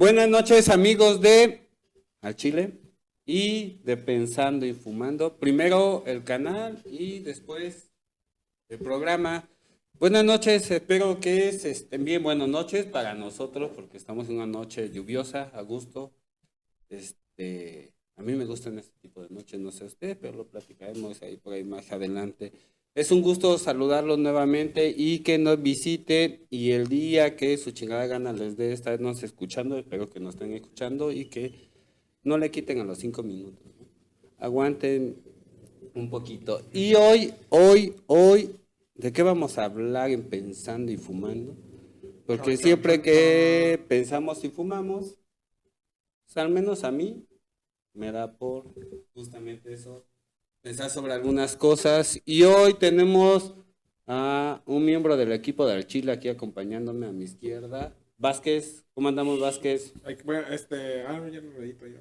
Buenas noches, amigos de Al Chile y de Pensando y Fumando. Primero el canal y después el programa. Buenas noches, espero que se estén bien. Buenas noches para nosotros porque estamos en una noche lluviosa, a gusto. A mí me gustan este tipo de noches, no sé usted, pero lo platicaremos ahí por ahí más adelante. Es un gusto saludarlos nuevamente y que nos visiten y el día que su chingada gana les dé estarnos escuchando, espero que nos estén escuchando y que no le quiten a los 5 minutos, ¿no? Aguanten un poquito. Y hoy, ¿de qué vamos a hablar en Pensando y Fumando? Porque Chon, chon, siempre chon, que chon. pensamos y fumamos, pues, al menos a mí, me da por justamente eso, pensar sobre algunas cosas. Y hoy tenemos a un miembro del equipo de Chile aquí acompañándome a mi izquierda. Vázquez, ¿cómo andamos, Vázquez? Bueno, ya no lo edito yo.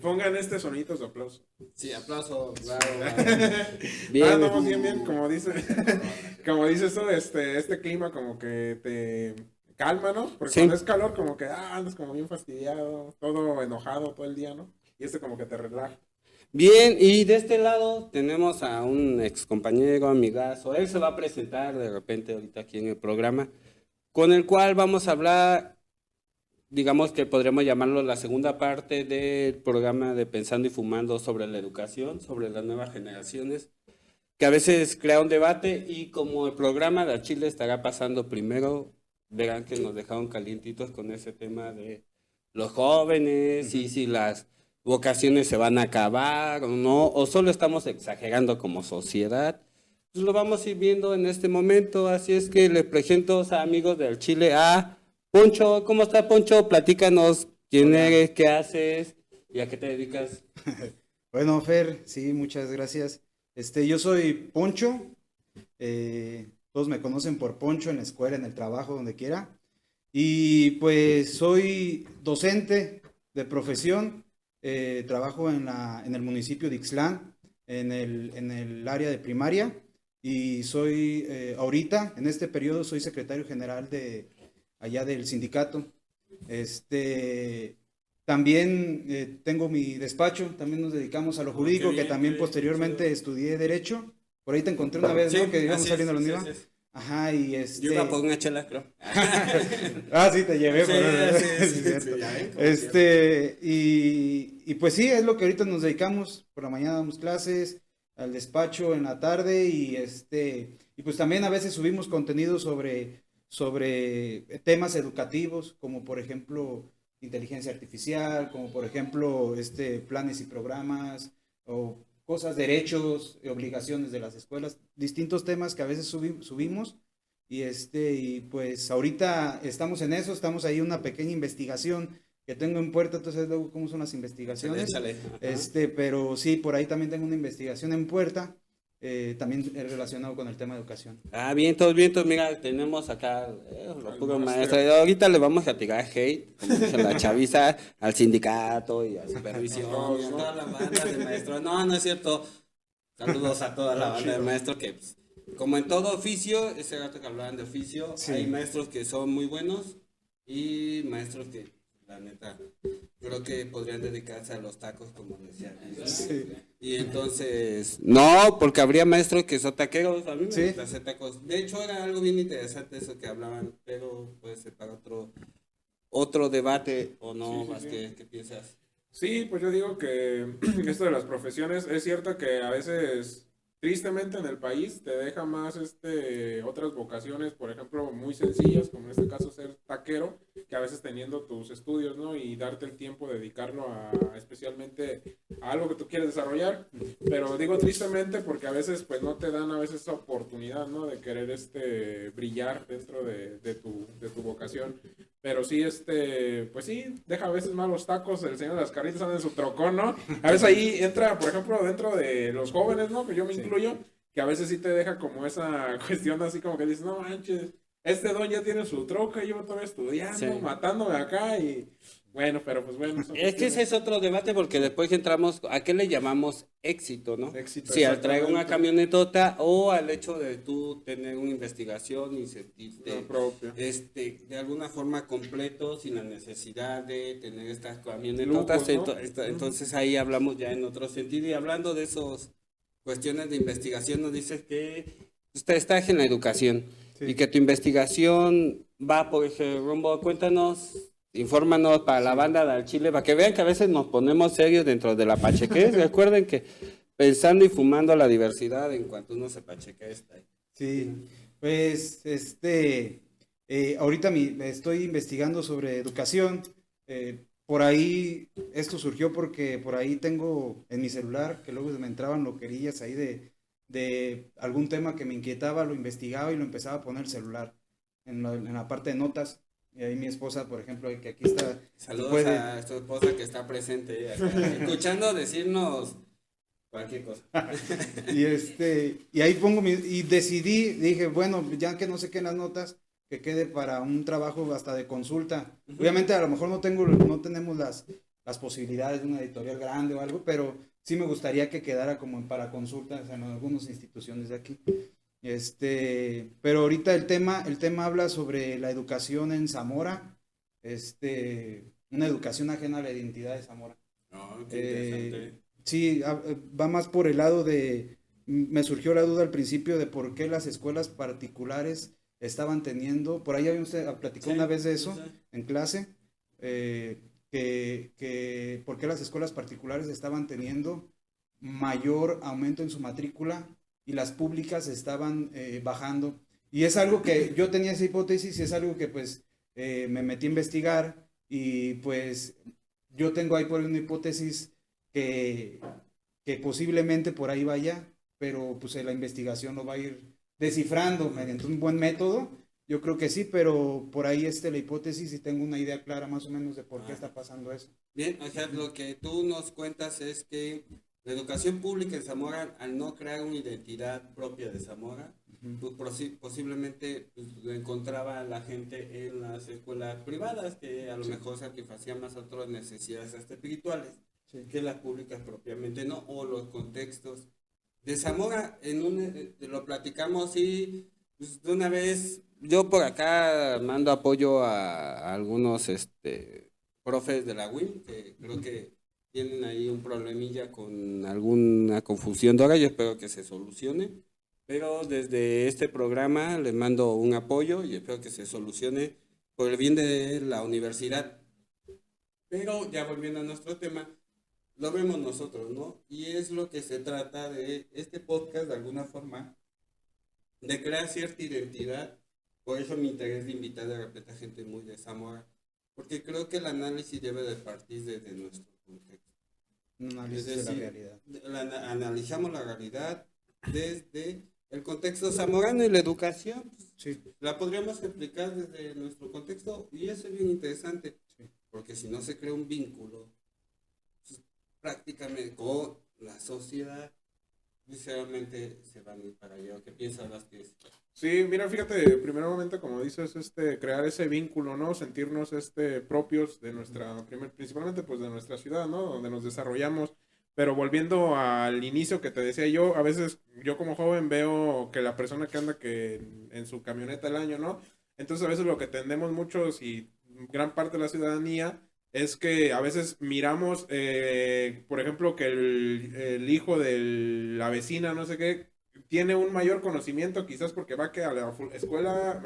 Pongan sonidos de aplauso. Sí, aplauso, Sí. bravo, bravo. Bien, Andamos bien, como dice, como dice eso, este clima como que te calma, ¿no? Porque cuando sí. es calor como que andas como bien fastidiado, todo enojado todo el día, ¿no? Y como que te relaja. Bien, y de este lado tenemos a un ex compañero, amigazo. Él se va a presentar de repente ahorita aquí en el programa, con el cual vamos a hablar. Digamos que podríamos llamarlo la segunda parte del programa de Pensando y Fumando sobre la educación, sobre las nuevas generaciones, que a veces crea un debate y como el programa de Chile estará pasando primero, verán que nos dejaron calientitos con ese tema de los jóvenes y Ujú. si las vocaciones se van a acabar o no, o solo estamos exagerando como sociedad. Pues lo vamos a ir viendo en este momento, así es que les presento a amigos del Chile a Poncho. ¿Cómo está, Poncho? Platícanos quién Hola. eres, qué haces y a qué te dedicas. Bueno, Fer, sí, muchas gracias. Yo soy Poncho. Todos me conocen por Poncho en la escuela, en el trabajo, donde quiera. Y pues soy docente de profesión. Trabajo en el municipio de Ixtlán, en el área de primaria. Y soy, ahorita, en este periodo, soy secretario general de allá del sindicato. Este, También tengo mi despacho, también nos dedicamos a lo Oh, jurídico, que qué también bien, qué chido. posteriormente estudié Derecho. Por ahí te encontré una vez, ¿no? Que Sí, íbamos así es, saliendo a la así es, UNIVA. así es. Ajá, y Yo iba por una chela, creo. Ah, sí, te llevé, Sí, por así sí, es, es sí, cierto. ya ven cómo siempre. Y pues sí, es lo que ahorita nos dedicamos. Por la mañana damos clases, al despacho en la tarde y pues también a veces subimos contenido sobre temas educativos, como por ejemplo inteligencia artificial, como por ejemplo planes y programas o cosas, derechos y obligaciones de las escuelas, distintos temas que a veces subimos y pues ahorita estamos en eso, estamos ahí en una pequeña investigación que tengo en puerta, entonces luego cómo son las Échale, investigaciones, échale. Ajá. pero sí, por ahí también tengo una investigación en puerta, también relacionado con el tema de educación. Ah, vientos, vientos, mira, tenemos acá los Al puros máster. maestros. Ahorita le vamos a tirar hate, como dice la chaviza, al sindicato y a A supervisión y todos, a ¿no? toda la banda de maestros. No, no es cierto. Saludos a toda la Todo banda de chido. maestros que, pues, como en todo oficio, ese rato que hablaban de oficio, hay Sí, maestros que son muy buenos y maestros que, la neta, creo que podrían dedicarse a los tacos, como decía. sí, Y entonces, no, porque habría maestros que son taqueros, a mí me sí. gusta hacer tacos. De hecho, era algo bien interesante eso que hablaban, pero puede ser para otro debate, ¿o Sí, no, sí, sí. Vázquez? ¿Qué piensas? Sí, pues yo digo que esto de las profesiones es cierto que a veces, tristemente en el país, te deja más otras vocaciones, por ejemplo, muy sencillas, como en este caso ser taquero, que a veces teniendo tus estudios, ¿no? Y darte el tiempo de dedicarlo especialmente a algo que tú quieres desarrollar. Pero digo tristemente porque a veces pues no te dan a veces esa oportunidad, ¿no? De querer brillar dentro de tu vocación. Pero sí, pues sí, deja a veces más los tacos, el señor de las carritas anda en su trocón, ¿no? A veces ahí entra, por ejemplo, dentro de los jóvenes, ¿no? Que yo me Sí. incluyo, que a veces sí te deja como esa cuestión así como que dices, no manches, este don ya tiene su troca, yo todavía Sí. estudiando, matándome acá Bueno, pero pues bueno. son Es que ese cuestiones- es otro debate porque después entramos, ¿a qué le llamamos éxito, no? Éxito, Si al traer una exactamente. camionetota o al hecho de tú tener una investigación y Una sentirte, propia. de alguna forma completo, sin la necesidad de tener estas camionetotas. Lujos, ¿no? Entonces ahí hablamos ya en otro sentido y hablando de esas cuestiones de investigación, nos dices que usted está en la educación Sí. y que tu investigación va por ese rumbo. Cuéntanos. Infórmanos para la banda del Chile, para que vean que a veces nos ponemos serios dentro de la pachequez. Recuerden que pensando y fumando la diversidad en cuanto uno se pachequea está ahí. Sí, pues ahorita estoy investigando sobre educación. Por ahí, esto surgió porque por ahí tengo en mi celular que luego me entraban loquerillas ahí de algún tema que me inquietaba, lo investigaba y lo empezaba a poner en el celular, en la parte de notas. Y ahí mi esposa, por ejemplo, que aquí está, Saludos puede. a tu esposa que está presente acá, escuchando decirnos cualquier cosa. Y ahí y decidí, dije, bueno, ya que no sé qué en las notas, que quede para un trabajo hasta de consulta. Obviamente a lo mejor no tenemos las posibilidades de una editorial grande o algo, pero sí me gustaría que quedara como para consultas en algunas instituciones de aquí. Pero ahorita el tema habla sobre la educación en Zamora, una educación ajena a la identidad de Zamora. No, qué interesante. Sí, va más por el lado me surgió la duda al principio de por qué las escuelas particulares estaban teniendo, por ahí había usted platicó Sí, una vez de eso sí. en clase, que por qué las escuelas particulares estaban teniendo mayor aumento en su matrícula y las públicas estaban bajando. Y es algo que yo tenía esa hipótesis y es algo que pues me metí a investigar y pues yo tengo ahí por ahí una hipótesis que, que posiblemente por ahí vaya, pero pues la investigación lo va a ir descifrando mediante un buen método. Yo creo que sí, pero por ahí la hipótesis y tengo una idea clara más o menos de por qué está pasando eso. Bien, o sea, lo que tú nos cuentas es que la educación pública en Zamora, al no crear una identidad propia de Zamora, pues posiblemente pues, lo encontraba la gente en las escuelas privadas que a lo mejor satisfacían más otras necesidades hasta espirituales Sí. que las públicas propiamente no, o los contextos de Zamora. Lo platicamos y pues, de una vez yo por acá mando apoyo a algunos profes de la UIM que creo que tienen ahí un problemilla con alguna confusión de hora, yo espero que se solucione, pero desde este programa les mando un apoyo y espero que se solucione por el bien de la universidad. Pero ya volviendo a nuestro tema, lo vemos nosotros, ¿no? Y es lo que se trata de este podcast de alguna forma, de crear cierta identidad. Por eso mi interés de invitar de repente a gente muy de Zamora, porque creo que el análisis debe de partir desde nuestro contexto. Un Es análisis de la decir, realidad. analizamos la realidad desde el contexto zamorano y la educación, pues, Sí, la podríamos explicar desde nuestro contexto y eso es bien interesante, sí. porque si no se crea un vínculo pues, prácticamente con la sociedad, sinceramente se van a ir para allá. ¿Qué piensas, Vázquez? Sí, mira, fíjate, primeramente, como dices, crear ese vínculo, ¿no? Sentirnos, propios de principalmente, pues, de nuestra ciudad, ¿no? Donde nos desarrollamos. Pero volviendo al inicio que te decía yo, a veces yo como joven veo que la persona que anda en su camioneta el año, ¿no? Entonces a veces lo que tendemos muchos y gran parte de la ciudadanía es que a veces miramos, por ejemplo, que el hijo de la vecina, no sé qué, tiene un mayor conocimiento, quizás porque va que a la escuela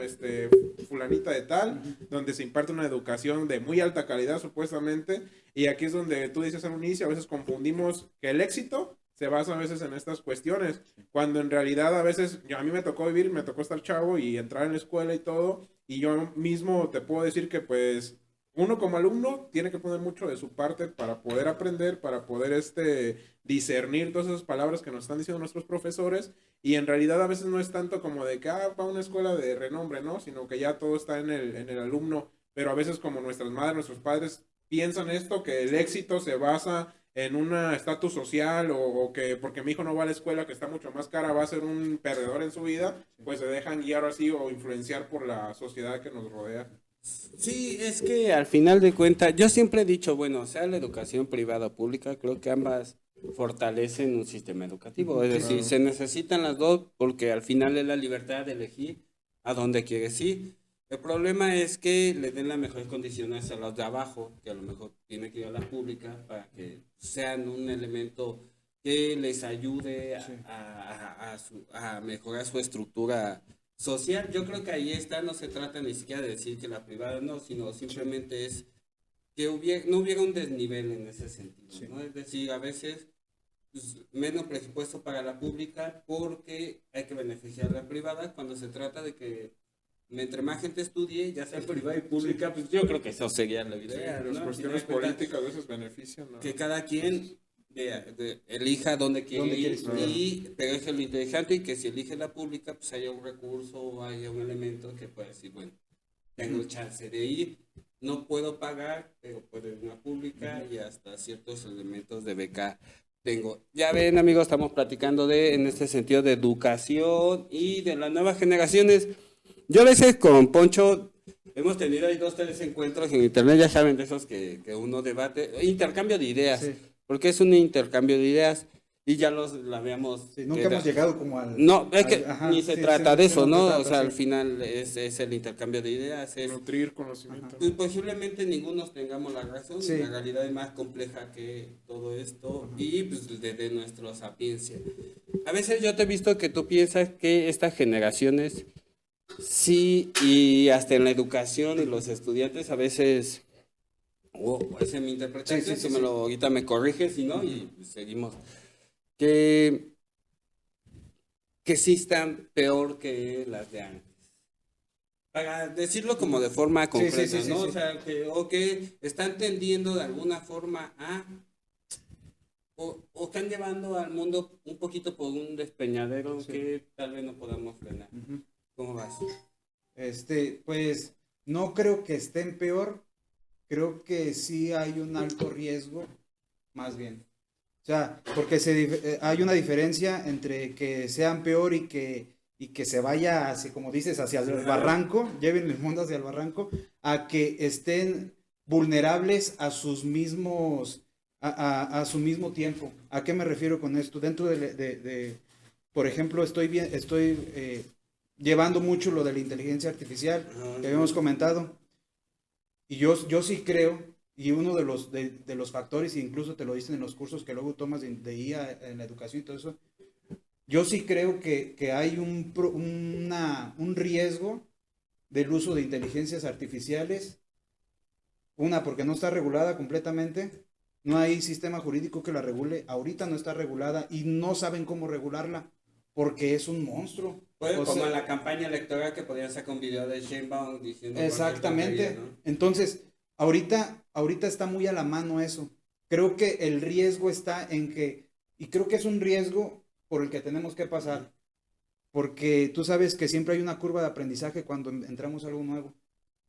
fulanita de tal, donde se imparte una educación de muy alta calidad supuestamente, y aquí es donde tú dices al inicio, a veces confundimos que el éxito se basa a veces en estas cuestiones, cuando en realidad a veces, a mí me tocó vivir, me tocó estar chavo y entrar en la escuela y todo, y yo mismo te puedo decir que pues uno como alumno tiene que poner mucho de su parte para poder aprender, para poder discernir todas esas palabras que nos están diciendo nuestros profesores, y en realidad a veces no es tanto como de que va a una escuela de renombre, ¿no? Sino que ya todo está en el alumno, pero a veces como nuestras madres, nuestros padres piensan esto, que el éxito se basa en un estatus social o que porque mi hijo no va a la escuela que está mucho más cara va a ser un perdedor en su vida, pues se dejan guiar así o influenciar por la sociedad que nos rodea. Sí, es que al final de cuentas, yo siempre he dicho, bueno, sea la educación privada o pública, creo que ambas fortalecen un sistema educativo. Es decir, Claro. se necesitan las dos porque al final es la libertad de elegir a dónde quieres ir. El problema es que le den las mejores condiciones a los de abajo, que a lo mejor tienen que ir a la pública para que sean un elemento que les ayude Sí. a mejorar su estructura social. Yo creo que ahí está, no se trata ni siquiera de decir que la privada no, sino simplemente es que no hubiera un desnivel en ese sentido, Sí. ¿no? Es decir, a veces pues, menos presupuesto para la pública porque hay que beneficiar a la privada cuando se trata de que entre más gente estudie, ya sea privada y pública, pues yo creo que eso sería la Sí, idea, las ¿no? Al cuestiones final de cuentas, políticas a veces benefician, ¿no? que cada quien elija dónde quiere ¿Dónde quiere ir, estudiar? pero eso es lo interesante y que si elige la pública, pues haya un recurso o haya un elemento que pueda decir, bueno, tengo chance de ir, no puedo pagar, pero puedo ir a una pública y hasta ciertos elementos de beca tengo. Ya ven, amigos, estamos platicando en este sentido de educación y de las nuevas generaciones. Yo a veces con Poncho hemos tenido ahí 2, 3 encuentros en internet, ya saben, de esos que uno debate, intercambio de ideas, Sí. porque es un intercambio de ideas y ya la habíamos... Sí, nunca hemos llegado como al... No, es que ajá, ni se sí, trata sí, de sí, eso, no se ¿no? trata, O sea, al sí. final es el intercambio de ideas, Nutrir conocimiento. pues, posiblemente ninguno tengamos la razón, Sí. la realidad es más compleja que todo esto y pues desde nuestra sapiencia. A veces yo te he visto que tú piensas que estas generaciones, sí, y hasta en la educación y los estudiantes a veces, esa es mi interpretación, Sí, sí, sí, tú sí. ahorita me corriges, si no, y pues, seguimos, que, que sí están peor que las de antes. Para decirlo como de forma Sí, sí, concreta, sí, sí, ¿no? sí. O sea, que están tendiendo de alguna forma o están llevando al mundo un poquito por un despeñadero Sí. que tal vez no podamos frenar. Ujú. ¿Cómo vas? Pues no creo que estén peor, creo que sí hay un alto riesgo, más bien. O sea, porque hay una diferencia entre que sean peor y que se vaya, hacia, como dices, hacia el barranco, lleven el mundo hacia el barranco, a que estén vulnerables a sus mismos, a su mismo tiempo. ¿A qué me refiero con esto? Dentro por ejemplo, estoy llevando mucho lo de la inteligencia artificial que habíamos comentado. Y yo sí creo, y uno de los factores, e incluso te lo dicen en los cursos que luego tomas de IA en la educación y todo eso, yo sí creo que hay un riesgo del uso de inteligencias artificiales. Una, porque no está regulada completamente, no hay sistema jurídico que la regule, ahorita no está regulada y no saben cómo regularla, porque es un monstruo. Pues O como sea, en la campaña electoral que podían sacar un video de Sheinbaum diciendo cualquier exactamente. tontería, ¿no? Entonces, ahorita está muy a la mano eso. Creo que el riesgo está en que, y creo que es un riesgo por el que tenemos que pasar, porque tú sabes que siempre hay una curva de aprendizaje cuando entramos a algo nuevo.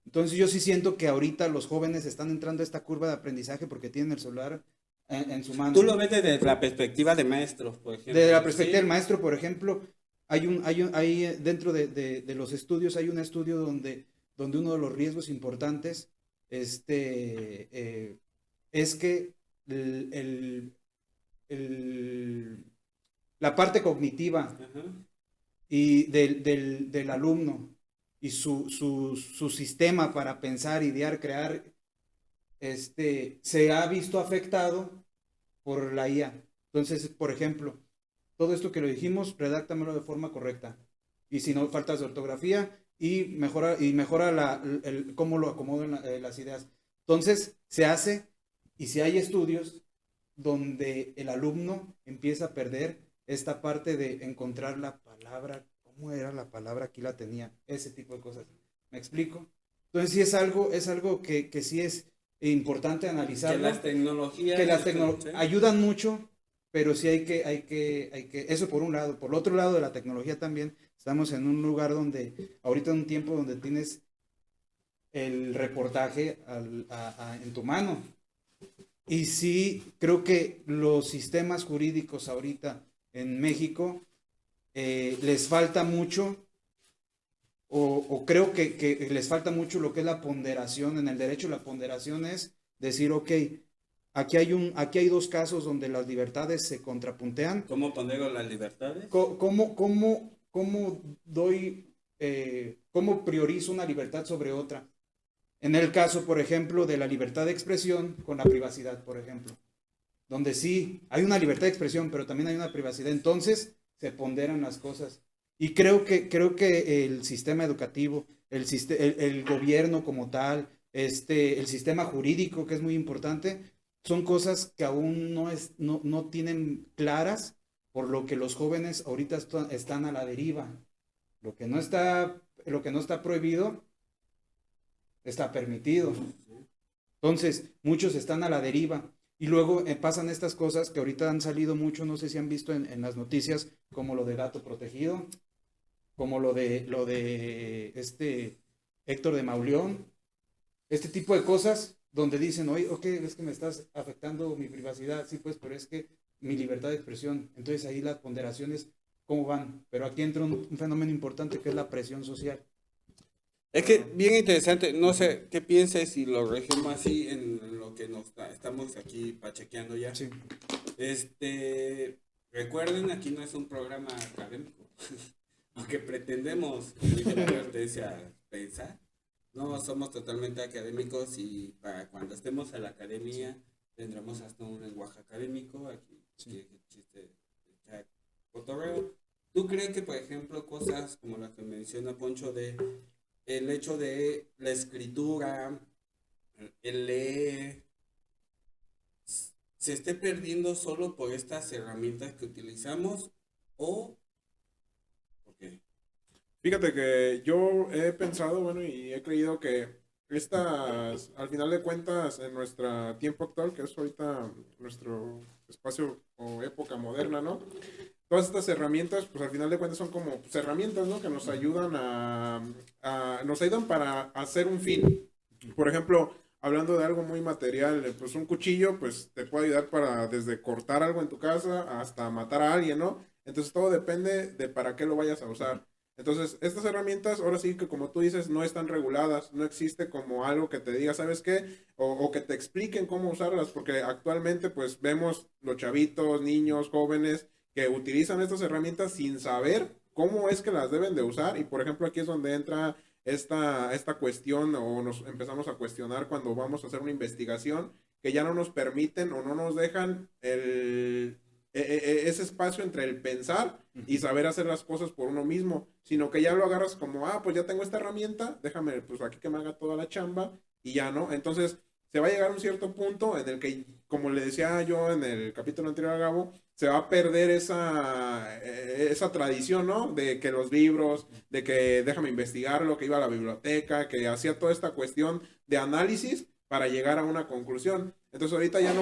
Entonces yo sí siento que ahorita los jóvenes están entrando a esta curva de aprendizaje porque tienen el celular en su mano. Tú lo ves desde la perspectiva de maestros, por ejemplo. Desde la perspectiva ¿sí? del maestro, por ejemplo, dentro de los estudios hay un estudio donde uno de los riesgos importantes es que el- el- el- la parte cognitiva Ajá. y del alumno y su sistema para pensar, idear, crear, se ha visto afectado por la IA. Entonces, por ejemplo, todo esto que lo dijimos, redáctamelo de forma correcta. Y si no, faltas de ortografía y mejora cómo lo acomodan las ideas. Entonces, se hace, y si hay estudios donde el alumno empieza a perder esta parte de encontrar la palabra, ¿cómo era la palabra? Aquí la tenía, ese tipo de cosas. ¿Me explico? Entonces, sí es algo que sí es importante Que analizarlo. las tecnologías... Que las tecnologías ¿sí? ayudan mucho, pero sí eso por un lado. Por el otro lado de la tecnología también, estamos en un lugar ahorita en un tiempo donde tienes el reportaje en tu mano. Y sí, creo que los sistemas jurídicos ahorita en México les falta mucho o creo que les falta mucho lo que es la ponderación. En el derecho la ponderación es decir, ok, aquí hay dos casos donde las libertades se contrapuntean. ¿Cómo poner las libertades? ¿Cómo doy, cómo priorizo una libertad sobre otra? En el caso, por ejemplo, de la libertad de expresión con la privacidad, por ejemplo, donde sí hay una libertad de expresión, pero también hay una privacidad, entonces se ponderan las cosas. Y creo que el sistema educativo, el gobierno como tal, el sistema jurídico, que es muy importante, son cosas que aún no tienen claras, por lo que los jóvenes ahorita están a la deriva. Lo que no está prohibido está permitido. Entonces, muchos están a la deriva. Y luego pasan estas cosas que ahorita han salido mucho, no sé si han visto en las noticias, como lo de gato protegido, como lo de Héctor de Mauleón, este tipo de cosas donde dicen, oye, ok, es que me estás afectando mi privacidad, sí, pues, pero es que mi libertad de expresión. Entonces ahí las ponderaciones, ¿cómo van? Pero aquí entra un fenómeno importante que es la presión social. Es que bien interesante, no sé qué pienses si lo regimos así en lo que estamos aquí pachequeando ya. Sí. Recuerden, aquí no es un programa académico, aunque pretendemos, como dice la advertencia, pensar. No somos totalmente académicos y para cuando estemos a la academia tendremos hasta un lenguaje académico, aquí chiste, cotorreo. ¿Tú crees que, por ejemplo, cosas como las que menciona Poncho de el hecho de la escritura, el leer, se esté perdiendo solo por estas herramientas que utilizamos o por qué? Fíjate que yo he pensado, bueno, y he creído que estas, al final de cuentas, en nuestro tiempo actual, que es ahorita nuestro espacio o época moderna, ¿no? Todas estas herramientas, pues al final de cuentas son como pues, herramientas, ¿no? Que nos ayudan nos ayudan para hacer un fin. Por ejemplo, hablando de algo muy material, pues un cuchillo, pues te puede ayudar para desde cortar algo en tu casa hasta matar a alguien, ¿no? Entonces todo depende de para qué lo vayas a usar. Entonces, estas herramientas, ahora sí que como tú dices, no están reguladas, no existe como algo que te diga, ¿sabes qué? O que te expliquen cómo usarlas, porque actualmente pues vemos los chavitos, niños, jóvenes que utilizan estas herramientas sin saber cómo es que las deben de usar. Y por ejemplo, aquí es donde entra esta cuestión o nos empezamos a cuestionar cuando vamos a hacer una investigación que ya no nos permiten o no nos dejan ese espacio entre el pensar y saber hacer las cosas por uno mismo, sino que ya lo agarras como, pues ya tengo esta herramienta, déjame pues aquí que me haga toda la chamba y ya no. Entonces se va a llegar a un cierto punto en el que, como le decía yo en el capítulo anterior a Gabo, se va a perder esa tradición, ¿no? De que los libros, de que déjame investigarlo, que iba a la biblioteca, que hacía toda esta cuestión de análisis para llegar a una conclusión. Entonces ahorita ya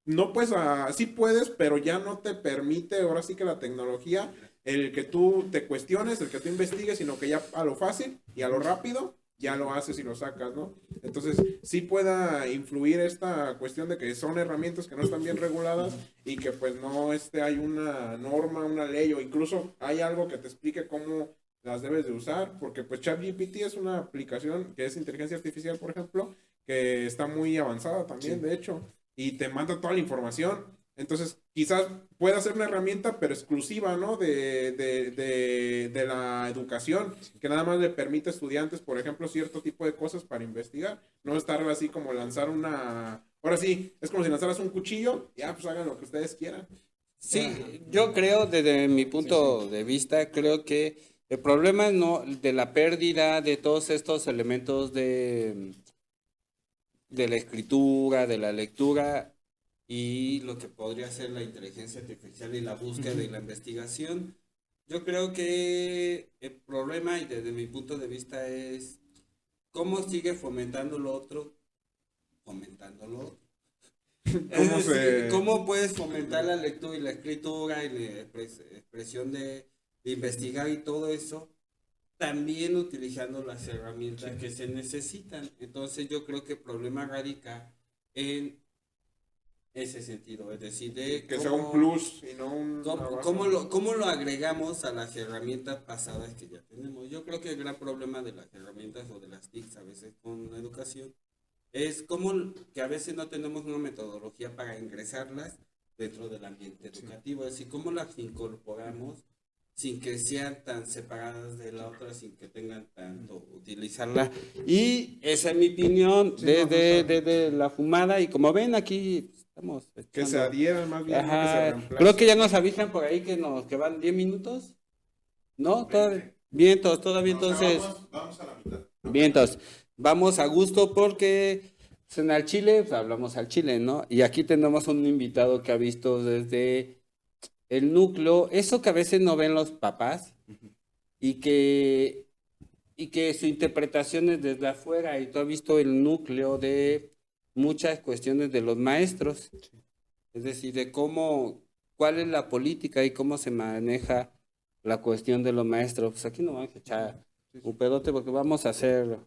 no puedes, sí puedes, pero ya no te permite, ahora sí que la tecnología, el que tú te cuestiones, el que tú investigues, sino que ya a lo fácil y a lo rápido ya lo haces y lo sacas, ¿no? Entonces, sí pueda influir esta cuestión de que son herramientas que no están bien reguladas y que pues no hay una norma, una ley o incluso hay algo que te explique cómo las debes de usar, porque pues ChatGPT es una aplicación que es inteligencia artificial, por ejemplo, que está muy avanzada también, sí, de hecho, y te manda toda la información. Entonces, quizás pueda ser una herramienta, pero exclusiva, ¿no? De la educación, que nada más le permite a estudiantes, por ejemplo, cierto tipo de cosas para investigar. No estar así como lanzar una... Ahora sí, es como si lanzaras un cuchillo, ya, pues hagan lo que ustedes quieran. Sí, yo creo, desde mi punto de vista, creo que el problema no de la pérdida de todos estos elementos de la escritura, de la lectura y lo que podría ser la inteligencia artificial y la búsqueda y la investigación. Yo creo que el problema, y desde mi punto de vista, es cómo sigue fomentando lo otro, fomentando lo otro. ¿Cómo puedes fomentar la lectura y la escritura y la expresión de investigar y todo eso? También utilizando las herramientas que se necesitan. Entonces yo creo que el problema radica en ese sentido, es decir, de Que sea un plus y no una ¿Cómo lo agregamos a las herramientas pasadas que ya tenemos? Yo creo que el gran problema de las herramientas o de las TICs a veces con la educación es como que a veces no tenemos una metodología para ingresarlas dentro del ambiente educativo, es decir, cómo las incorporamos sin que sean tan separadas de la otra, sin que tengan tanto utilizarla. Y esa es mi opinión desde la fumada, y como ven aquí estamos que se adhieran más bien, no que se Ajá, reemplacen. creo que ya nos avisan por ahí que van 10 minutos. ¿No? Vientos, todavía entonces. Vamos a la mitad. Vientos. Vamos a gusto porque pues, en al Chile, pues, hablamos al Chile, ¿no? Y aquí tenemos un invitado que ha visto desde el núcleo, eso que a veces no ven los papás y que su interpretación es desde afuera, y tú has visto el núcleo de muchas cuestiones de los maestros, es decir, de cuál es la política y cómo se maneja la cuestión de los maestros. Pues aquí no vamos a echar un pedote porque vamos a hacer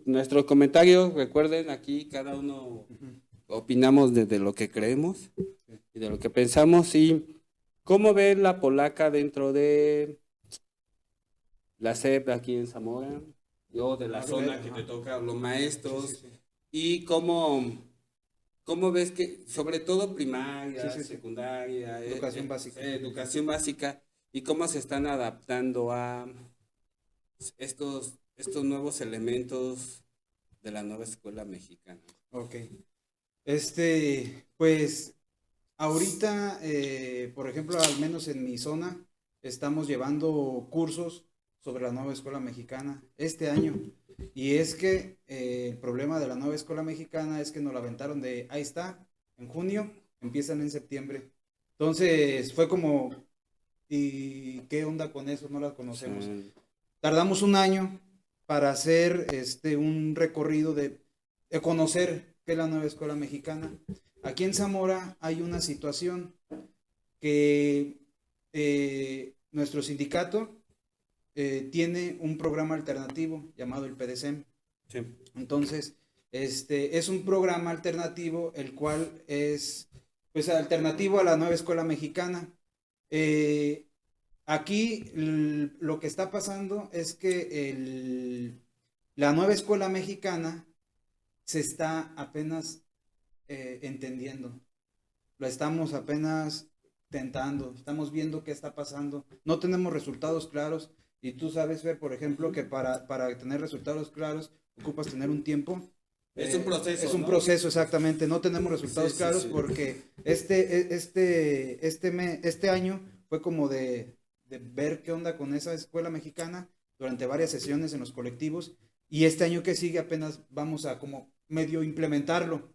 nuestros comentarios. Recuerden, aquí cada uno opinamos desde lo que creemos y de lo que pensamos. Y cómo ve la polaca dentro de la SEP aquí en Zamora, o de la zona que te toca, los maestros, y cómo ves que, sobre todo primaria, secundaria, educación básica, y cómo se están adaptando a estos nuevos elementos de la nueva escuela mexicana. Ok. Pues ahorita, por ejemplo, al menos en mi zona, estamos llevando cursos sobre la nueva escuela mexicana este año. Y es que el problema de la nueva escuela mexicana es que nos la aventaron ahí está, en junio, empiezan en septiembre. Entonces fue como, ¿y qué onda con eso? No la conocemos. Sí. Tardamos un año para hacer un recorrido de conocer qué es la nueva escuela mexicana. Aquí en Zamora hay una situación que nuestro sindicato tiene un programa alternativo llamado el PDCEM. Sí. Entonces, es un programa alternativo, el cual es pues alternativo a la nueva escuela mexicana. Aquí lo que está pasando es que la nueva escuela mexicana se está apenas entendiendo. Lo estamos apenas tentando, estamos viendo qué está pasando. No tenemos resultados claros. Y tú sabes, Fer, por ejemplo, que para tener resultados claros ocupas tener un tiempo. Es un proceso. Es un proceso, exactamente. No tenemos resultados claros porque este año fue como de ver qué onda con esa escuela mexicana durante varias sesiones en los colectivos. Y este año que sigue apenas vamos a como medio implementarlo.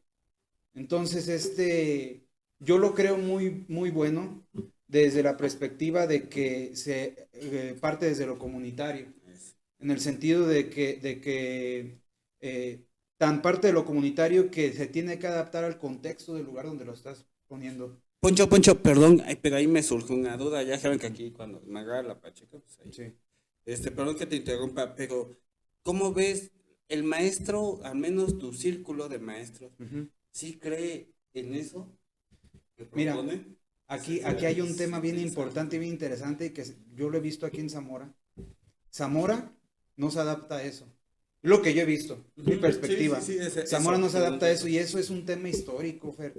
Entonces, yo lo creo muy, muy bueno, desde la perspectiva de que se parte desde lo comunitario, en el sentido de que tan parte de lo comunitario que se tiene que adaptar al contexto del lugar donde lo estás poniendo. Poncho, perdón, pero ahí me surgió una duda. Ya saben que aquí cuando me agarra la pacheca, pues ahí. Sí. Perdón que te interrumpa, pero ¿cómo ves el maestro, al menos tu círculo de maestros, sí cree en eso que propone? Mira, aquí hay un tema bien importante y bien interesante, y que yo lo he visto aquí en Zamora. Zamora no se adapta a eso. Lo que yo he visto, mi perspectiva. Zamora no se adapta a eso, y eso es un tema histórico, Fer,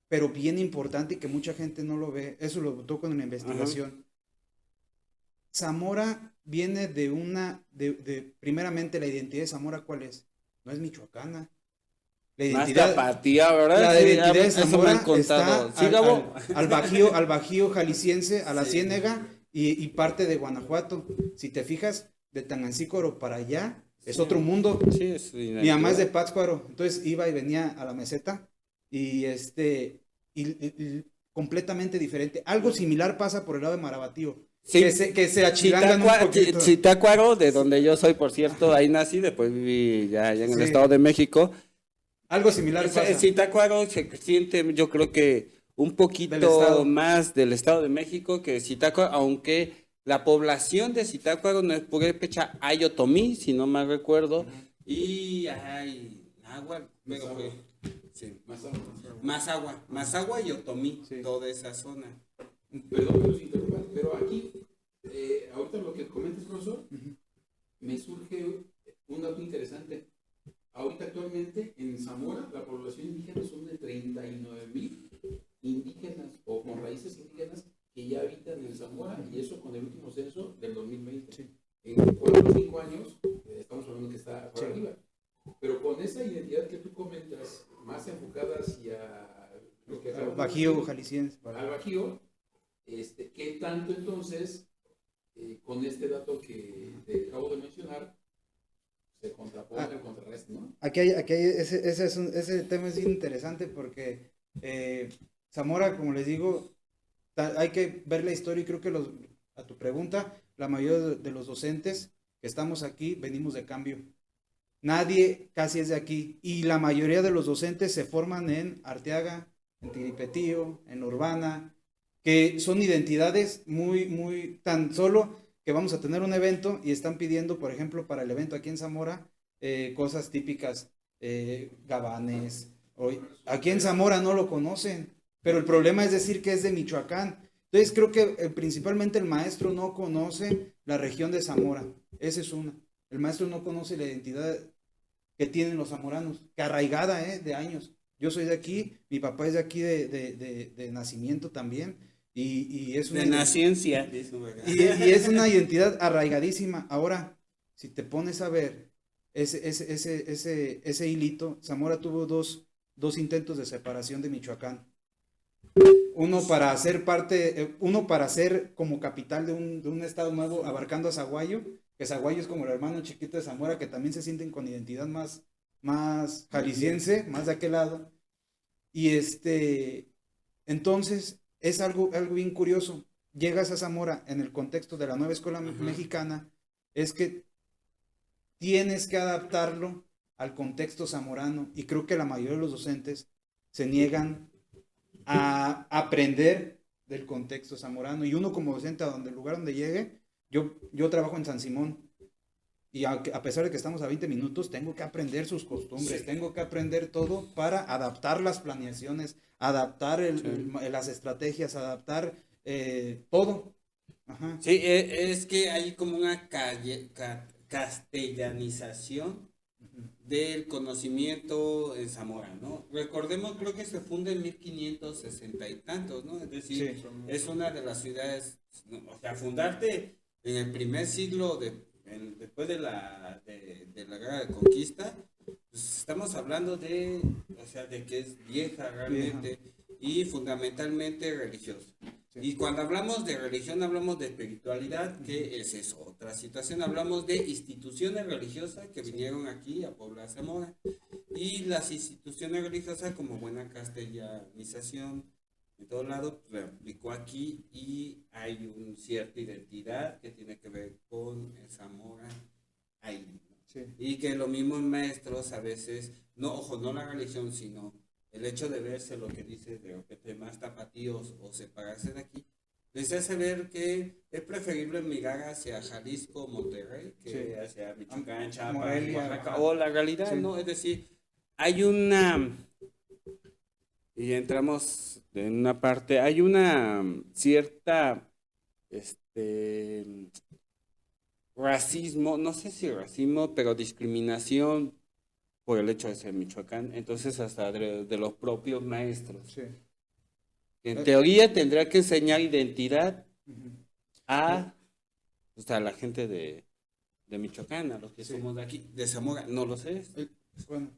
pero bien importante y que mucha gente no lo ve. Eso lo toco en la investigación. Zamora viene de primeramente, la identidad de Zamora, ¿cuál es? No es michoacana. La identidad, más tapatía, ¿verdad? La identidad de Zamora está al Bajío jalisciense, a la Ciénega y parte de Guanajuato. Si te fijas, de Tangancícuaro para allá es otro mundo. Sí, mi mamá es de Pátzcuaro, entonces iba y venía a la meseta y completamente diferente. Algo similar pasa por el lado de Marabatío. Sí, que se achilangan un poquito. Zitácuaro, de donde yo soy, por cierto, ahí nací, después viví ya en el Estado de México. Algo similar pasa. Zitácuaro se siente, yo creo que un poquito más del Estado de México que Zitácuaro, aunque la población de Zitácuaro no es purépecha, hay otomí, si no mal recuerdo, y hay náhuatl, sí. Mazagua y Otomí, Sí. toda esa zona. Perdón que los interrumpa, pero aquí, ahorita lo que comentas, profesor, me surge un dato interesante. Ahorita actualmente en Zamora la población indígena son de 39,000 indígenas o con raíces indígenas que ya habitan en Zamora, y eso con el último censo del 2020. Sí. En 4 o 5 años estamos hablando que está por Sí. arriba. Pero con esa identidad que tú comentas, más enfocada hacia lo que acabamos de Bajío decir, jalisciense. al Bajío, ¿qué tanto entonces, con este dato que te acabo de mencionar, se contrapone o contrarresta, ¿no? Aquí hay ese tema es interesante porque Zamora, como les digo, hay que ver la historia y creo que a tu pregunta, la mayoría de los docentes que estamos aquí venimos de cambio. Nadie casi es de aquí y la mayoría de los docentes se forman en Arteaga, en Tiripetío, en Urbana, que son identidades muy, tan solo que vamos a tener un evento y están pidiendo, por ejemplo, para el evento aquí en Zamora, cosas típicas, gabanes. Aquí en Zamora no lo conocen, pero el problema es decir que es de Michoacán. Entonces creo que principalmente el maestro no conoce la región de Zamora, esa es una. El maestro no conoce la identidad que tienen los zamoranos, que arraigada de años. Yo soy de aquí, mi papá es de aquí de nacimiento también, y es una De naciencia. dice, ¿verdad? y es una identidad arraigadísima. Ahora, si te pones a ver ese hilito, Zamora tuvo dos intentos de separación de Michoacán. Uno para ser como capital de un estado nuevo, abarcando a Zaguayo, que Zaguayo es como el hermano chiquito de Zamora, que también se sienten con identidad más jalisciense, más de aquel lado. Y entonces es algo bien curioso. Llegas a Zamora en el contexto de la nueva escuela mexicana, es que tienes que adaptarlo al contexto zamorano, y creo que la mayoría de los docentes se niegan a aprender del contexto zamorano, y uno como docente el lugar donde llegue, yo trabajo en San Simón, y a pesar de que estamos a 20 minutos, tengo que aprender sus costumbres, tengo que aprender todo para adaptar las planeaciones, adaptar las estrategias, adaptar todo. Ajá. Sí, es que hay como una castellanización del conocimiento en Zamora, ¿no? Recordemos, creo que se funda en 1560 y tantos, ¿no? Es decir, Sí. es una de las ciudades, ¿no? O sea, fundarte en el primer siglo después de la guerra de conquista, pues estamos hablando o sea, de que es vieja realmente y fundamentalmente religiosa. Sí. Y cuando hablamos de religión, hablamos de espiritualidad, que es eso, otra situación. Hablamos de instituciones religiosas que vinieron aquí a poblar Zamora. Y las instituciones religiosas, como buena castellanización en todo lado, pues, aplicó aquí, y hay una cierta identidad que tiene que ver con Zamora ahí. Sí. Y que los mismos maestros a veces, no la religión, sino el hecho de verse, lo que dice de repente, más tapatíos o separarse de aquí, les hace ver que es preferible migrar hacia Jalisco, Monterrey, que hacia Michoacán, Chiapas, Morelia, Oaxaca, ajá. o la realidad, Sí. ¿no? Es decir, y entramos en una parte, hay una cierta, racismo, no sé si racismo, pero discriminación por el hecho de ser Michoacán, entonces hasta de los propios maestros. Sí. En teoría tendrá que enseñar identidad Ujú. a la gente de Michoacán, a los que Sí. somos de aquí, de Zamora, no lo sé. Bueno,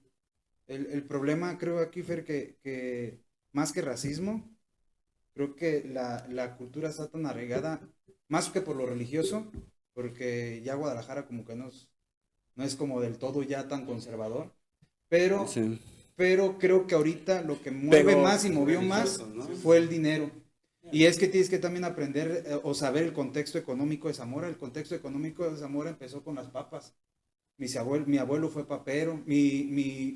el problema creo aquí, Fer, que más que racismo, creo que la cultura está tan arraigada, más que por lo religioso, porque ya Guadalajara como que no es como del todo ya tan conservador, pero, Sí. pero creo que ahorita lo que mueve Pero más y movió más religioso, ¿no? fue el dinero. Y es que tienes que también aprender o saber el contexto económico de Zamora. El contexto económico de Zamora empezó con las papas. Mi abuelo fue papero,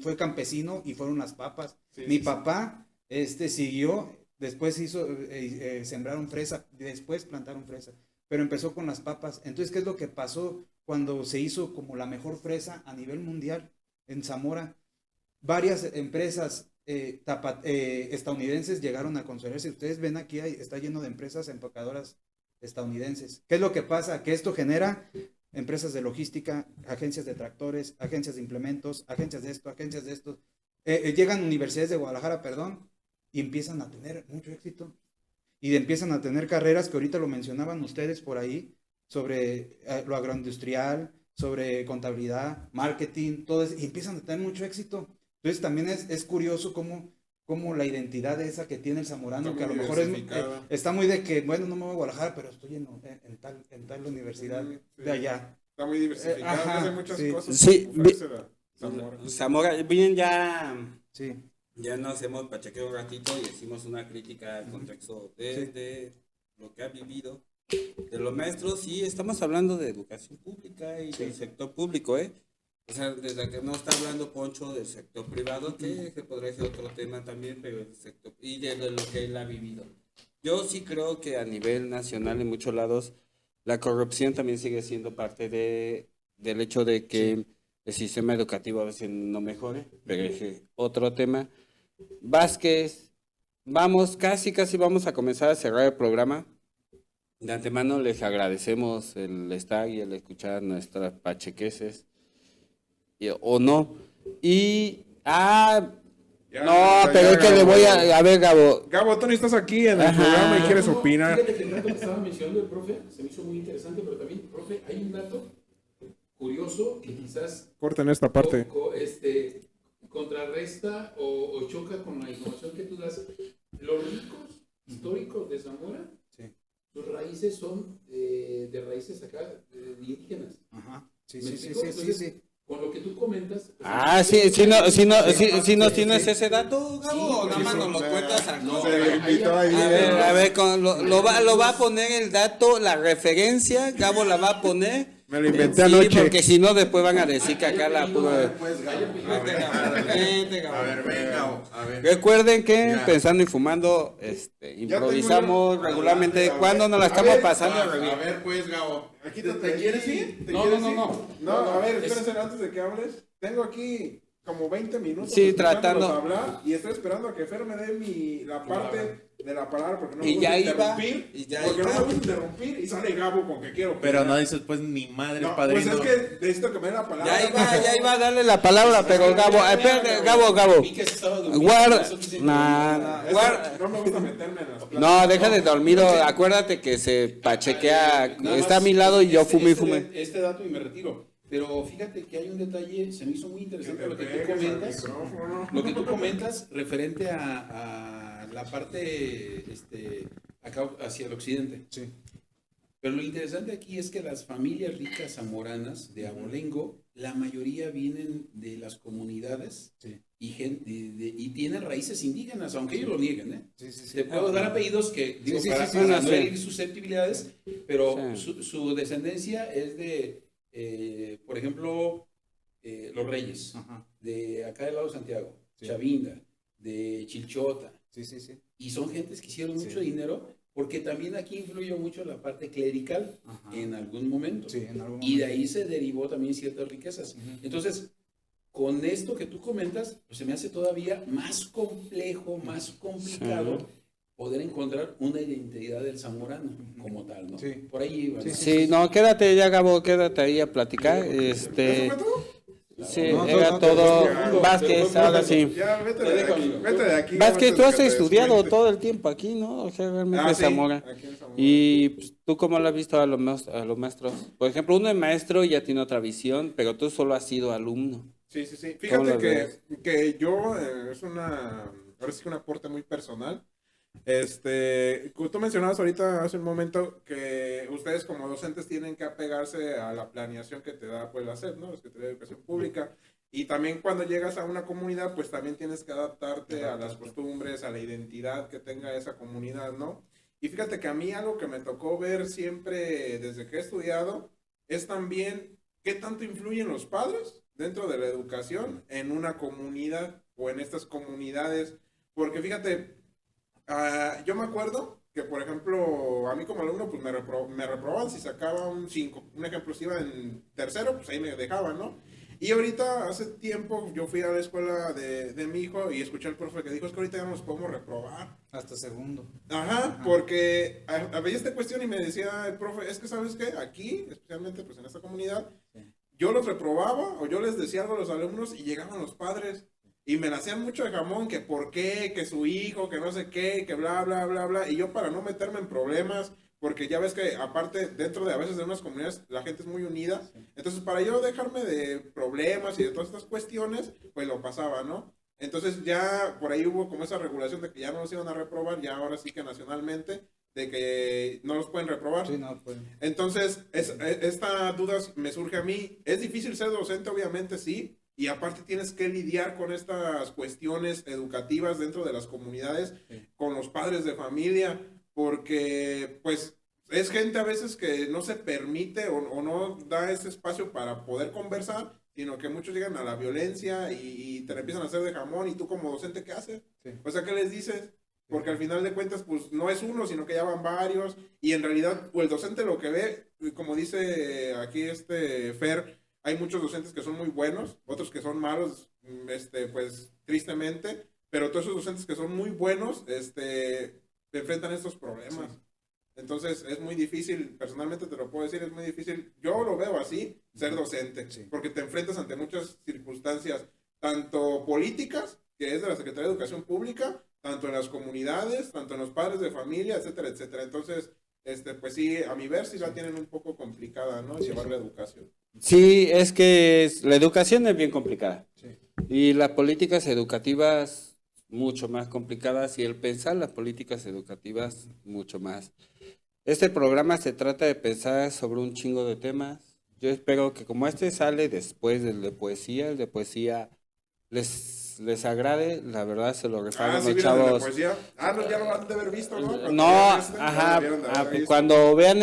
fue campesino y fueron las papas. Mi papá siguió, después sembraron fresa, después plantaron fresa, pero empezó con las papas. Entonces, ¿qué es lo que pasó cuando se hizo como la mejor fresa a nivel mundial en Zamora? Varias empresas estadounidenses llegaron a consolidar. Ustedes ven aquí, está lleno de empresas empaquetadoras estadounidenses. ¿Qué es lo que pasa? Que esto genera empresas de logística, agencias de tractores, agencias de implementos, agencias de esto, agencias de esto. Llegan universidades de Guadalajara, perdón, y empiezan a tener mucho éxito. Y empiezan a tener carreras que ahorita lo mencionaban ustedes por ahí, sobre lo agroindustrial, sobre contabilidad, marketing, todo eso, y empiezan a tener mucho éxito. Entonces también es curioso cómo la identidad esa que tiene el zamorano, Está que a lo muy mejor diversificada. está muy de que, bueno, no me voy a Guadalajara, pero estoy en tal universidad Sí. de allá. Está muy diversificado, Ajá, hace muchas sí. cosas. Sí, Ofrece la Zamora. Zamora, bien, Sí, ya nos hemos pachequeado un ratito y hicimos una crítica al contexto de lo que ha vivido, de los maestros, y estamos hablando de educación pública y del sector público, ¿eh? O sea, desde que no está hablando Poncho del sector privado, que podría ser otro tema también, pero el sector, y de lo que él ha vivido. Yo sí creo que a nivel nacional, en muchos lados, la corrupción también sigue siendo parte del hecho de que el sistema educativo a veces no mejore, pero es otro tema. Vázquez, casi vamos a comenzar a cerrar el programa. De antemano les agradecemos el estar y el escuchar nuestras pachequeses, o no. Y, Ya, no, pero es que Gabo. le voy a ver, Gabo. Gabo, tú ni estás aquí en el Ajá. programa y quieres No, opinar. Fíjate que el dato que estaba mencionando el profe se me hizo muy interesante, pero también, profe, hay un dato curioso que quizás Corten esta parte. contrarresta o choca con la información que tú das. Los ricos históricos de Zamora, sí, sus raíces son de raíces acá, de indígenas. ajá. Sí, ¿Me sí, sí, explico? sí, sí, Entonces, sí. con lo que tú comentas. Si no tienes Sí. ese dato, Gabo, Sí, nada más sí, nos lo sí. cuentas aquí. No, Se le invitó ahí. A ver, lo va a poner el dato, la referencia, Gabo la va a poner. Me lo inventé Sí, anoche. porque si no, después van a decir que acá la pura. Pues, Gabo. Vente, Gabo, vente, Gabo. A ver, ven, Gabo. A ver. Recuerden que Ya. pensando y fumando, improvisamos regularmente Adelante, cuando nos la a estamos ver, pasando. A ver, pues, Gabo. Aquí ¿Te quieres ir? ¿Te No, quieres no, ir? no. No, a ver, espérense antes de que hables. Tengo aquí como 20 minutos. Sí, escuchándolos tratando. hablar y estoy esperando a que Fer me dé la parte de la palabra porque no me Y gusta ya iba, interrumpir. y ya porque iba. no me gusta interrumpir y sale Gabo con que quiero. Pero opinar. no dices, pues, ni madre, No, padrino. pues es que necesito que me dé la palabra. Ya iba a darle la palabra, pero Gabo, espérate, Gabo. Vi que se estaba durmiendo, Guarda. por eso quise Nah, Es que guarda. no me gusta meterme en las pláticas. No, deja de dormido. Acuérdate que se pachequea. Nada Está a más, mi lado y yo fumé y este- fumé. Este dato y me retiro. Pero fíjate que hay un detalle, se me hizo muy Que interesante te lo que tú pegues al comentas. micrófono. Lo que tú comentas referente a la parte acá hacia el occidente. Sí. Pero lo interesante aquí es que las familias ricas zamoranas de Abolengo, la mayoría vienen de las comunidades Sí. y tienen raíces indígenas, aunque ellos lo nieguen, ¿eh? Sí, sí, sí. Te puedo dar apellidos que, digo, sí, para, sí, sí, para sí. no herir susceptibilidades, pero Sí. su descendencia es de, por ejemplo, los Reyes, Ajá. de acá del lado de Santiago, Sí. Chavinda, de Chilchota, Sí, sí, sí. y son gentes que hicieron Sí. mucho dinero, porque también aquí influyó mucho la parte clerical Ajá. en algún momento, Sí, en algún y de momento. ahí se derivó también ciertas riquezas. Ujú. Entonces, con esto que tú comentas, pues se me hace todavía más complejo, más complicado Sí. poder encontrar una identidad del zamorano como tal, ¿no? Sí. Por ahí iba, ¿no? Sí, no, quédate ya, Gabo, quédate ahí a platicar. ¿Eso fue todo? Sí, No, era no, todo. no, Vázquez, no, ahora no, sí. Ya, vete Te de dejo, aquí. amigo. Vete de aquí. Vázquez, antes tú de has que te estudiado descuentes. todo el tiempo aquí, ¿no? O sea, realmente Ah, sí, Zamora. aquí en Zamora. Y pues, tú, ¿cómo lo has visto a los maestros? Por ejemplo, uno es maestro y ya tiene otra visión, pero tú solo has sido alumno. Sí, sí, sí. ¿Cómo Fíjate lo ves? que yo, ahora sí que un aporte muy personal. Tú mencionabas ahorita hace un momento que ustedes como docentes tienen que apegarse a la planeación que te da pues la SEP, ¿no? La Secretaría de Educación Pública. Y también cuando llegas a una comunidad, pues también tienes que adaptarte a las costumbres, a la identidad que tenga esa comunidad, ¿no? Y fíjate que a mí algo que me tocó ver siempre desde que he estudiado es también qué tanto influyen los padres dentro de la educación en una comunidad o en estas comunidades. Porque fíjate, yo me acuerdo que, por ejemplo, a mí como alumno, pues me reprobaban si sacaba un 5. Un ejemplo, si iba en tercero, pues ahí me dejaban, ¿no? Y ahorita, hace tiempo, yo fui a la escuela de mi hijo y escuché al profe que dijo, es que ahorita ya no nos podemos reprobar. Hasta segundo. Ajá, porque había esta cuestión y me decía el profe, es que ¿sabes qué? Aquí, especialmente pues en esta comunidad, yo los reprobaba o yo les decía algo a los alumnos y llegaban los padres y me la hacían mucho de jamón, que por qué, que su hijo, que no sé qué, que bla, bla, bla, bla. Y yo para no meterme en problemas, porque ya ves que aparte dentro de a veces de unas comunidades la gente es muy unida, entonces para yo dejarme de problemas y de todas estas cuestiones, pues lo pasaba, ¿no? Entonces ya por ahí hubo como esa regulación de que ya no los iban a reprobar, ya ahora sí que nacionalmente, de que no los pueden reprobar. Sí, no, pues. Entonces, esta duda me surge a mí. Es difícil ser docente, obviamente sí, y aparte tienes que lidiar con estas cuestiones educativas dentro de las comunidades, con los padres de familia, porque pues es gente a veces que no se permite o no da ese espacio para poder conversar, sino que muchos llegan a la violencia y te la empiezan a hacer de jamón y tú como docente, ¿qué haces? Sí. O sea, ¿qué les dices? Porque al final de cuentas, pues no es uno, sino que ya van varios. Y en realidad, pues, el docente lo que ve, como dice aquí Fer, hay muchos docentes que son muy buenos, otros que son malos, pues tristemente. Pero todos esos docentes que son muy buenos, enfrentan estos problemas. Sí. Entonces es muy difícil, personalmente te lo puedo decir, es muy difícil. Yo lo veo así, ser docente, sí. Porque te enfrentas ante muchas circunstancias, tanto políticas, que es de la Secretaría de Educación Pública, tanto en las comunidades, tanto en los padres de familia, etcétera, etcétera. Entonces, pues sí, a mi ver sí la tienen un poco complicada, ¿no? Llevar la educación. Sí, es que la educación es bien complicada. Sí. Y las políticas educativas mucho más complicadas y el pensar las políticas educativas mucho más. Este programa se trata de pensar sobre un chingo de temas. Yo espero que como sale después del de poesía, el de poesía les agrade, la verdad se lo refaron ¿sí los chavos. De poesía? No, ya lo han de haber visto, ¿no? Cuando No, ajá, cuando vean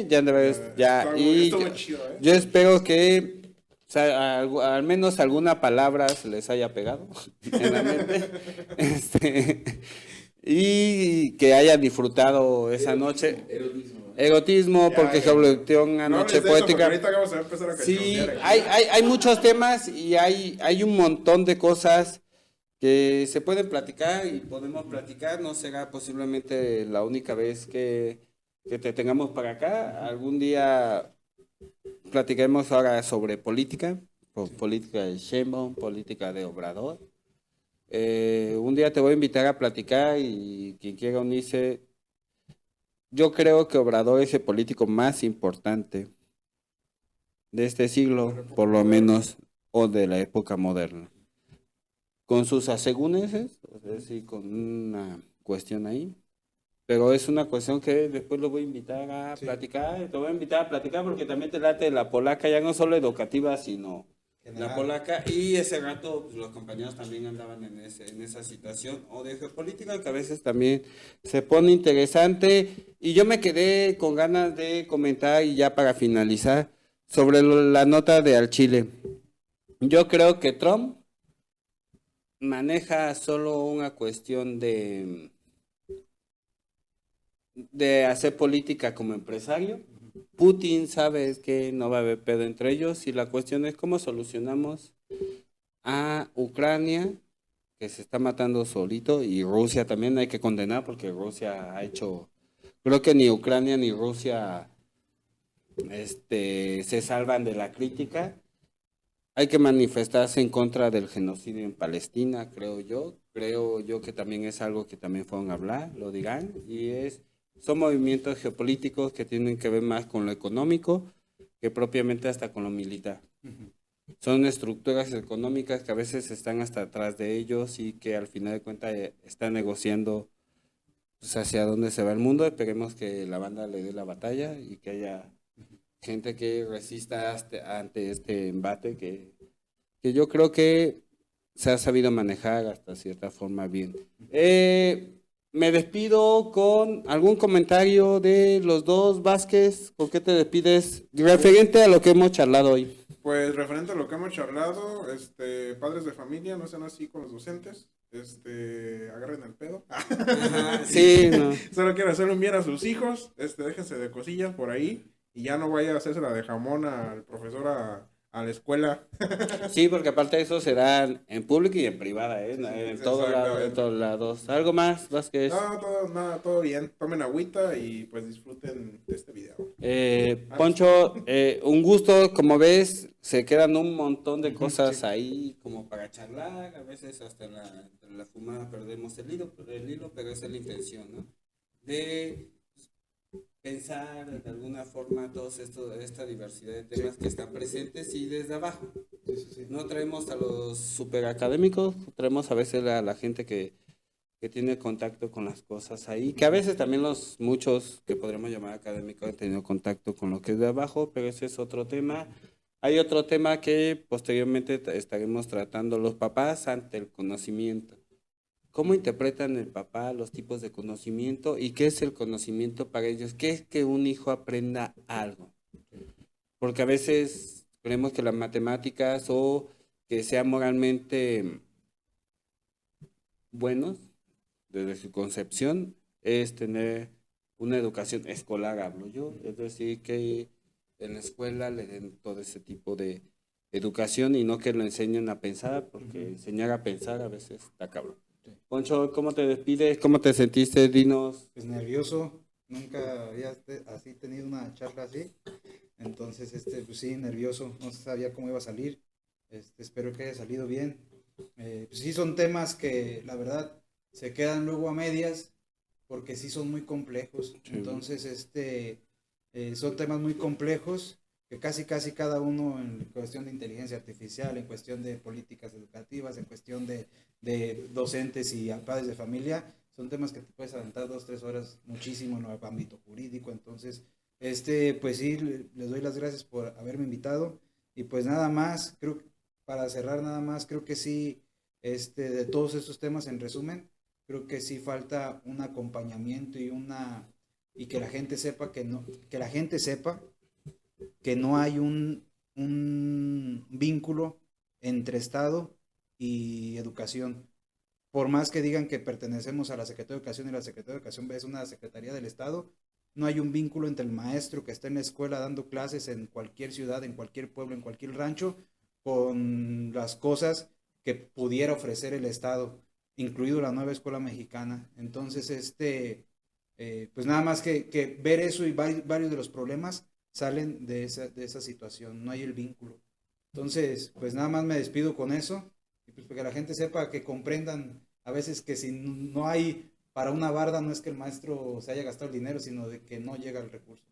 ya han de ver, ya. Y chido, yo espero que o sea, al menos alguna palabra se les haya pegado en la mente. Y que hayan disfrutado esa noche. Erotismo, porque se volvió una noche poética. Sí, hay muchos temas y hay un montón de cosas que se pueden platicar y podemos platicar. No será posiblemente la única vez que te tengamos para acá. Algún día platicaremos ahora sobre política, política de Sheinbaum, política de Obrador. Un día te voy a invitar a platicar y quien quiera unirse. Yo creo que Obrador es el político más importante de este siglo, por lo menos, o de la época moderna. Con sus asegúnes, o sea, sí, con una cuestión ahí. Pero es una cuestión que después lo voy a invitar a platicar. Te voy a invitar a platicar porque también te late la polaca, ya no solo educativa, sino general. La polaca. Y ese rato pues, los compañeros también andaban en esa situación o de geopolítica que a veces también se pone interesante. Y yo me quedé con ganas de comentar y ya para finalizar sobre la nota de al Chile. Yo creo que Trump maneja solo una cuestión de hacer política como empresario. Putin sabe que no va a haber pedo entre ellos y la cuestión es cómo solucionamos a Ucrania, que se está matando solito, y Rusia también hay que condenar porque Rusia ha hecho, creo que ni Ucrania ni Rusia se salvan de la crítica. Hay que manifestarse en contra del genocidio en Palestina, creo yo que también es algo que también fueron a hablar, lo dirán, y son movimientos geopolíticos que tienen que ver más con lo económico que propiamente hasta con lo militar. Uh-huh. Son estructuras económicas que a veces están hasta atrás de ellos y que al final de cuentas están negociando pues, hacia dónde se va el mundo. Esperemos que la banda le dé la batalla y que haya gente que resista ante este embate que yo creo que se ha sabido manejar hasta cierta forma bien. Me despido con algún comentario de los dos. Vázquez, ¿con qué te despides? Referente a lo que hemos charlado hoy. Pues referente a lo que hemos charlado, padres de familia, no sean así con los docentes, agarren el pedo. Ajá, sí, no. Solo quiero hacer un bien a sus hijos, déjense de cosillas por ahí y ya no vaya a hacerse la de jamón al profesor a a la escuela. Sí, porque aparte de eso se dan en público y en privada, ¿eh? En todos lados, en todos lados. ¿Algo más, Vázquez? No, todo bien. Tomen agüita y pues disfruten de este video. Poncho, un gusto, como ves, se quedan un montón de cosas ahí como para charlar, a veces hasta entre la fumada perdemos el hilo, pero esa es la intención, ¿no? De pensar de alguna forma esta diversidad de temas que están presentes y desde abajo. No traemos a los superacadémicos, traemos a veces a la gente que tiene contacto con las cosas ahí, que a veces también los muchos que podríamos llamar académicos han tenido contacto con lo que es de abajo, pero ese es otro tema. Hay otro tema que posteriormente estaremos tratando, los papás ante el conocimiento. ¿Cómo interpretan el papá los tipos de conocimiento y qué es el conocimiento para ellos? ¿Qué es que un hijo aprenda algo? Porque a veces creemos que las matemáticas o que sean moralmente buenos desde su concepción es tener una educación escolar, hablo yo, es decir, que en la escuela le den todo ese tipo de educación y no que lo enseñen a pensar, porque enseñar a pensar a veces está cabrón. Poncho, ¿cómo te despides? ¿Cómo te sentiste? Dinos. Pues nervioso, nunca había así tenido una charla así, entonces pues sí, nervioso, no sabía cómo iba a salir, espero que haya salido bien. Pues sí son temas que la verdad se quedan luego a medias porque sí son muy complejos, Sí. entonces son temas muy complejos que casi cada uno en cuestión de inteligencia artificial, en cuestión de políticas educativas, en cuestión de docentes y padres de familia, son temas que te puedes aventar 2-3 horas muchísimo en el ámbito jurídico. Entonces, pues sí, les doy las gracias por haberme invitado y pues nada más, creo, para cerrar nada más, creo que sí, de todos estos temas en resumen, creo que sí falta un acompañamiento y que la gente sepa que no hay un vínculo entre Estado y educación. Por más que digan que pertenecemos a la Secretaría de Educación y la Secretaría de Educación es una Secretaría del Estado, no hay un vínculo entre el maestro que está en la escuela dando clases en cualquier ciudad, en cualquier pueblo, en cualquier rancho, con las cosas que pudiera ofrecer el Estado, incluido la nueva escuela mexicana. Entonces, pues nada más que ver eso y varios de los problemas salen de esa situación, no hay el vínculo. Entonces, pues nada más me despido con eso, y pues para que la gente sepa, que comprendan a veces que si no hay para una barda, no es que el maestro se haya gastado el dinero, sino de que no llega el recurso.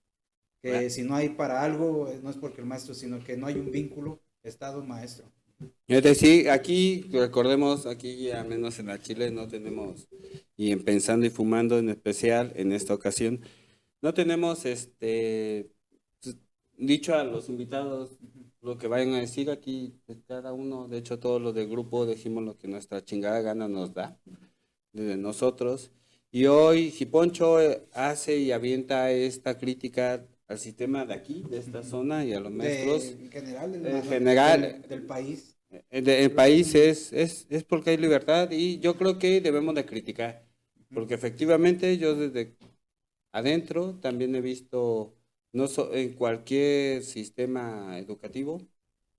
Que si no hay para algo, no es porque el maestro, sino que no hay un vínculo Estado-maestro. Es decir, aquí, recordemos, aquí al menos en la Chile no tenemos, y en Pensando y Fumando en especial, en esta ocasión, no tenemos dicho a los invitados lo que vayan a decir aquí, pues, cada uno, de hecho todos los del grupo dijimos lo que nuestra chingada gana nos da, de nosotros, y hoy Jiponcho hace y avienta esta crítica al sistema de aquí, de esta zona, y a los maestros. En general, del país. El país es porque hay libertad y yo creo que debemos de criticar, porque efectivamente yo desde adentro también he visto, en cualquier sistema educativo,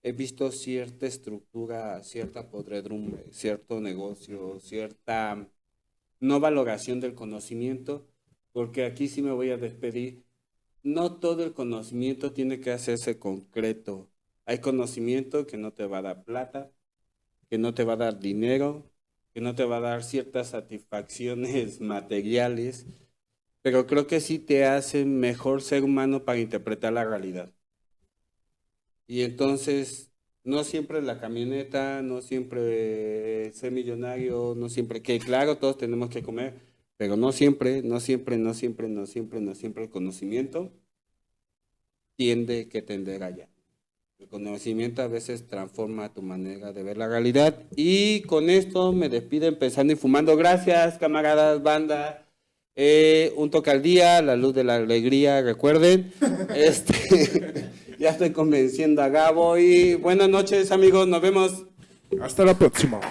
he visto cierta estructura, cierta podredumbre, cierto negocio, cierta no valoración del conocimiento, porque aquí sí me voy a despedir, no todo el conocimiento tiene que hacerse concreto. Hay conocimiento que no te va a dar plata, que no te va a dar dinero, que no te va a dar ciertas satisfacciones materiales, pero creo que sí te hace mejor ser humano para interpretar la realidad. Y entonces, no siempre la camioneta, no siempre ser millonario, no siempre, que claro, todos tenemos que comer, pero no siempre el conocimiento tiende que tender allá. El conocimiento a veces transforma tu manera de ver la realidad. Y con esto me despido Pensando y Fumando. Gracias, camaradas, banda. Un toque al día, la luz de la alegría, recuerden. Ya estoy convenciendo a Gabo. Y buenas noches, amigos. Nos vemos. Hasta la próxima.